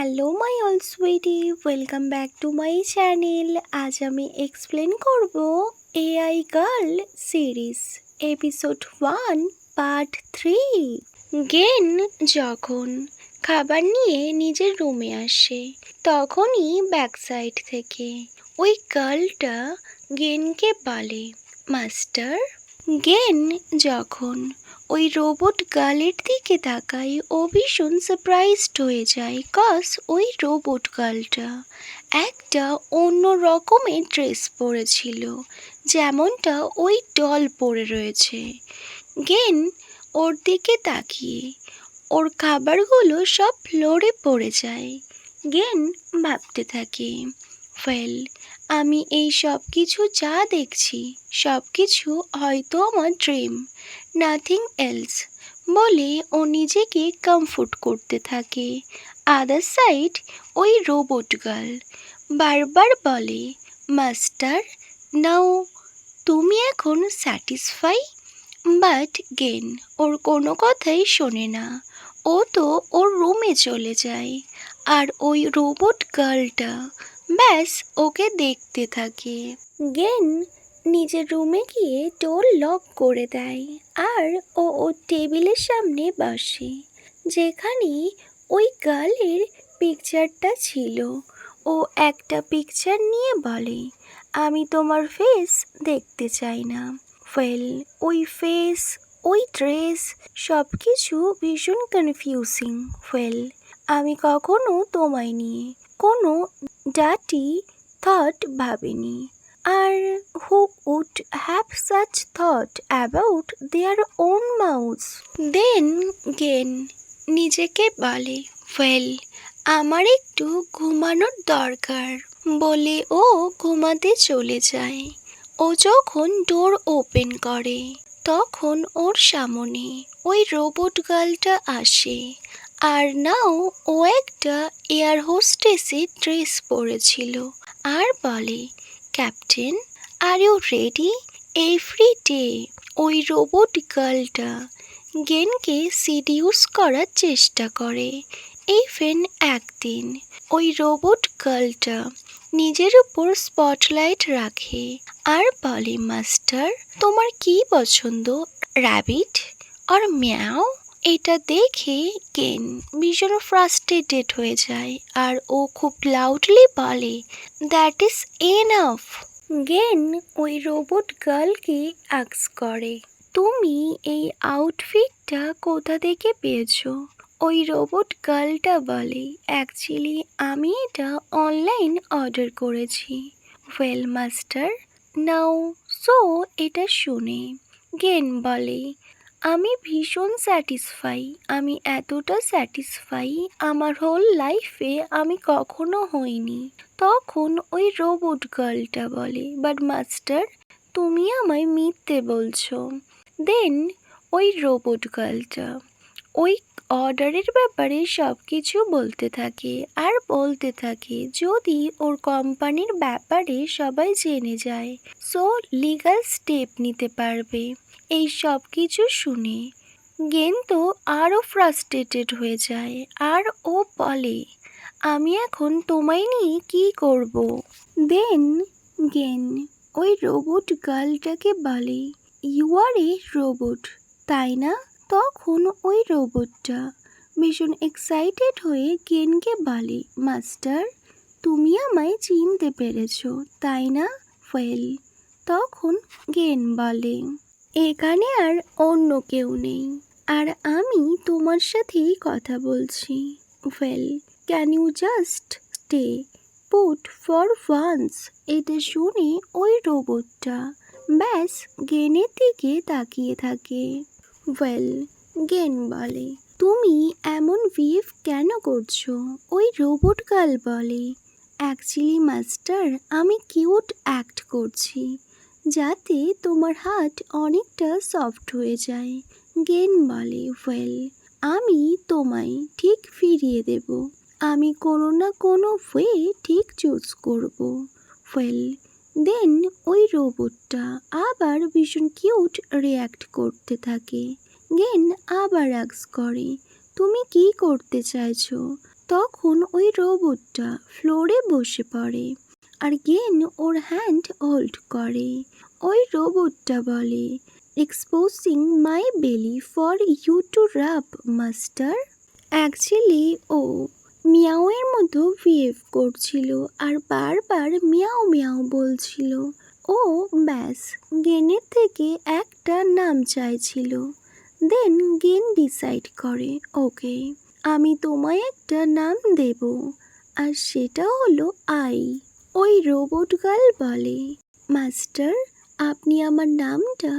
Hello my all sweetie, welcome back to my channel. আজ আমি explain করব AI girl series episode 1 part 3। Gen যখন খাবার নিয়ে নিজের রুমে আসে তখনই ব্যাক সাইড থেকে ওই গার্লটা গেনকে বলে, মাস্টার। গেন যখন ওই রোবট গার্লের দিকে তাকায় ও ভীষণ সারপ্রাইজড হয়ে যায়, কজ ওই রোবট গার্লটা একটা অন্য রকমের ড্রেস পরেছিল, যেমনটা ওই ডল পরে রয়েছে। গেন ওর দিকে তাকিয়ে ওর খাবারগুলো সব ফ্লোরে পড়ে যায়। গেন ভাবতে থাকে, ওয়েল, আমি এই সব কিছু যা দেখছি সব কিছু হয়তো আমার ড্রিম, নাথিং এলস বলে ও নিজেকে কমফোর্ট করতে থাকে। আদার সাইড ওই রোবট গার্ল বারবার বলে, মাস্টার নাও, তুমি এখন স্যাটিসফাই? বাট গেন ওর কোনো কথাই শোনে না। ও তো ওর রুমে চলে যায় আর ওই রোবট গার্লটা ব্যাস ওকে দেখতে থাকে। গেন নিজের রুমে গিয়ে ডোর লক করে দেয় আর ও ওর টেবিলের সামনে বসে, যেখানে ওই গার্লের পিকচারটা ছিল। ও একটা পিকচার নিয়ে বলে, আমি তোমার ফেস দেখতে চাই না। ওয়েল, ওই ফেস, ওই ড্রেস সব কিছু ভীষণ কনফিউজিং। ওয়েল, আমি কখনো তোমায় নিয়ে কোনো ডার্টি থট ভাবিনি। আর who would have such thought about their own mouths? Then Gen নিজেকে বলে, ওয়েল, আমার একটু ঘুমানোর দরকার বলে ও ঘুমাতে চলে যায়। ও যখন ডোর ওপেন করে তখন ওর সামনে ওই রোবট গার্লটা আসে। আর নাও ও একটা এয়ার হোস্টেসের ড্রেস পরেছিল আর বলে, captain are you ready? Every day ওই রোবট গার্লটা গেনকে সিডিউস করার চেষ্টা করে। ইভেন একদিন ওই রোবট গার্লটা নিজের উপর স্পটলাইট রাখে আর বলে, মাস্টার তোমার কি পছন্দ, র্যাবিট আর ম্যাও? এটা দেখে গেন ভীষণ ফ্রাস্ট্রেটেড হয়ে যায় আর ও খুব লাউডলি বলে, দ্যাট ইজ এনাফ। গেন ওই রোবট গার্লকে আস্ক করে, তুমি এই আউটফিটটা কোথা থেকে পেয়েছো? ওই রোবট গার্লটা বলে, অ্যাকচুয়ালি আমি এটা অনলাইন অর্ডার করেছি। ওয়েল মাস্টার, নাও সো এটা শুনে গেন বলে, আমি ভীষণ স্যাটিসফাই, আমি এতটা স্যাটিসফাই আমার হোল লাইফে আমি কখনো হইনি। তখন ওই রোবট গার্লটা বলে, বাট মাস্টার তুমি আমায় মিথ্যে বলছো। দেন ওই রোবট গার্লটা ওই অর্ডারের ব্যাপারে সব কিছু বলতে থাকে আর বলতে থাকে, যদি ওর কোম্পানির ব্যাপারে সবাই জেনে যায় সো লিগ্যাল স্টেপ নিতে পারবে। এই সব কিছু শুনে গেন তো আরও ফ্রাস্ট্রেটেড হয়ে যায় আর ও বলে, আমি এখন তোমায় নিয়ে কী করব? দেন গেন ওই রোবট গার্লটাকে বলে, ইউ আর এ রোবট, তাই না? তখন ওই রোবটটা ভীষণ এক্সাইটেড হয়ে গেনকে বলে, মাস্টার তুমি আমায় চিনতে পেরেছো, তাই না? ওয়েল, তখন গেন বলে, এখানে আর অন্য কেউ নেই আর আমি তোমার সাথেই কথা বলছি। Well, can you just stay put for once? এটা শুনে ওই রোবটটা ব্যাস গেনের দিকে তাকিয়ে থাকে। ওয়েল, গেন বলে, তুমি এমন বিহেভ কেন করছো? ওই রোবট গার্ল বলে, অ্যাকচুয়ালি মাস্টার আমি কিউট অ্যাক্ট করছি যাতে তোমার হার্ট অনেকটা সফট হয়ে যায়। গেন বলে, ওয়েল, আমি তোমায় ঠিক ফিরিয়ে দেব, আমি কোনো না কোনো ওয়ে ঠিক চুজ করব। ওয়েল, দেন ওই রোবটটা আবার ভীষণ কিউট রিয়্যাক্ট করতে থাকে। গেন আবার আস্ক করে, তুমি কি করতে চাইছো? তখন ওই রোবটটা ফ্লোরে বসে পড়ে আর গেন ওর হ্যান্ড হোল্ড করে। ওই রোবটটা বলে, exposing my belly for you to rub master. Actually ও মিয়াওয়ের মতো বিহেভ করছিল আর বারবার মিয়াও মিয়াও বলছিল। ও ব্যাস গেনের থেকে একটা নাম চাইছিল। দেন গেন ডিসাইড করে, ওকে আমি তোমায় একটা নাম দেব, আর সেটা হলো আই। ওই রোবট গার্ল বলে, মাস্টার আপনি আমার নামটা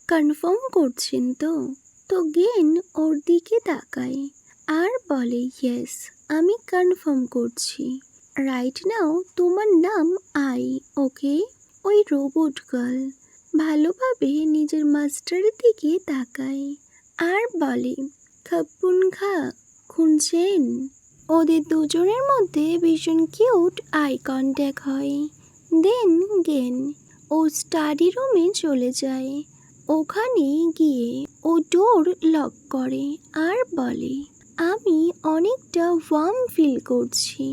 কনফার্ম করছেন তো? তো গেন ওর দিকে তাকায় আর বলে, ইয়েস আমি কনফার্ম করছি। রাইট নাও তোমার নাম আই, ওকে? ওই রোবট গার্ল ভালোভাবে নিজের মাস্টারের দিকে তাকায় আর বলে, খাপ্পুন খা খুনছেন। ওদের দুজনের মধ্যে ভীষণ কিউট আই কন্ট্যাক্ট হয়। দেন গেন ও স্টাডি রুমে চলে যায়। ওখানে গিয়ে ও ডোর লক করে আর বলে, আমি অনেকটা ওয়ার্ম ফিল করছি,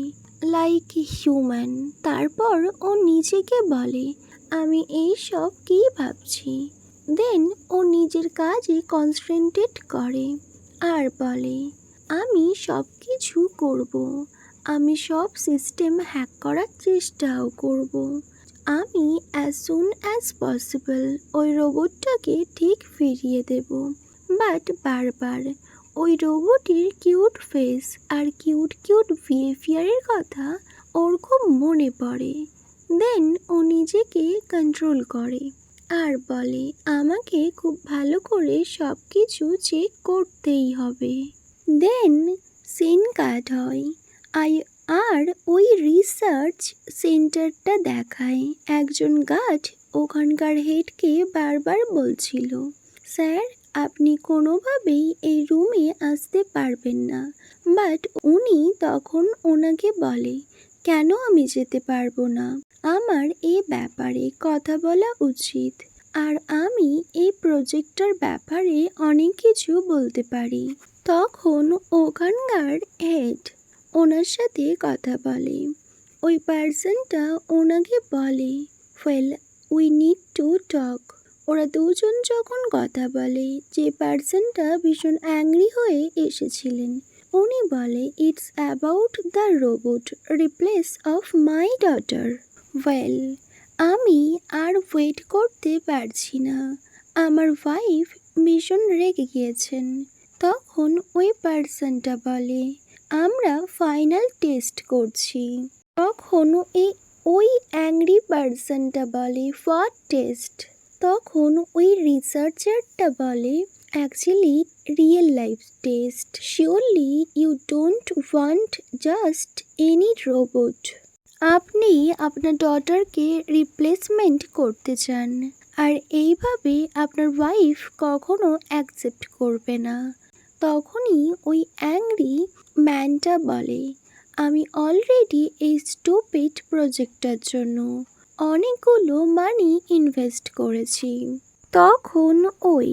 লাইক হিউম্যান। তারপর ও নিজেকে বলে, আমি এইসব কী ভাবছি। দেন ও নিজের কাজে কনসেন্ট্রেট করে আর বলে, আমি সব কিছু করব, আমি সব সিস্টেম হ্যাক করার চেষ্টাও করব, আমি অ্যাজ সুন অ্যাজ পসিবল ওই রোবটটাকে ঠিক ফিরিয়ে দেব। বাট বারবার ওই রোবটের কিউট ফেস আর কিউট কিউট বিহেভিয়ারের কথা ওর খুব মনে পড়ে। দেন ও নিজেকে কন্ট্রোল করে আর বলে, আমাকে খুব ভালো করে সব কিছু চেক করতেই হবে। দেন সিন কাট হয় আর ওই রিসার্চ সেন্টারটা দেখায়। একজন গার্ড ওখানকার হেডকে বারবার বলছিল, স্যার আপনি কোনোভাবেই এই রুমে আসতে পারবেন না। বাট উনি তখন ওনাকে বলে, কেন আমি যেতে পারবো না? আমার এই ব্যাপারে কথা বলা উচিত, আর আমি এই প্রজেক্টটার ব্যাপারে অনেক কিছু বলতে পারি। তখন ওখানকার হেড ওনার সাথে কথা বলে। ওই পার্সনটা ওনাকে বলে, well we need to talk. ওরা দুজন যখন কথা বলে, যে পার্সনটা ভীষণ অ্যাংরি হয়ে এসেছিলেন উনি বলে, it's about the robot replace of my daughter. Well আমি আর ওয়েট করতে পারছি না, আমার ওয়াইফ ভীষণ রেগে গিয়েছেন। তখন ওই পার্সনটা বলে, আমরা ফাইনাল টেস্ট করছি। তখন ওই অ্যাংরি পার্সনটা বলে, হোয়াট টেস্ট? তখন ওই রিসার্চারটা বলে, actually real life test. Surely you don't want just any robot. আপনি আপনার ডটারকে রিপ্লেসমেন্ট করতে চান, আর এইভাবে আপনার ওয়াইফ কখনো অ্যাকসেপ্ট করবে না। তখনই ওই অ্যাংরি ম্যানটা বলে, আমি অলরেডি এই স্টুপিড প্রজেক্টটার জন্য অনেকগুলো মানি ইনভেস্ট করেছি। তখন ওই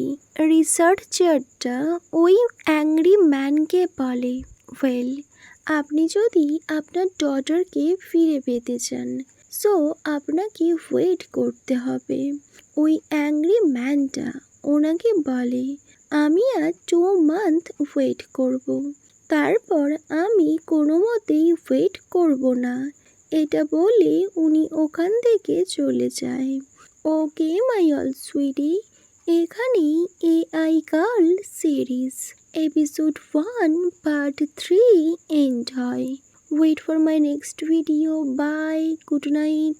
রিসার্চারটা ওই অ্যাংরি ম্যানকে বলে, ওয়েল আপনি যদি আপনার ডটারকে ফিরে পেতে চান, সো আপনাকে ওয়েট করতে হবে। ওই অ্যাংরি ম্যানটা ওনাকে বলে, আমি আর 2 মান্থ ওয়েট করব, তারপর আমি কোনো মতেই ওয়েট করব না। এটা বলে উনি ওখান থেকে চলে যায়। ওকে মাই অল সুইটি, এখানেই AI girl series episode 1 part 3 end হয়। Wait for my next video. Bye, good night.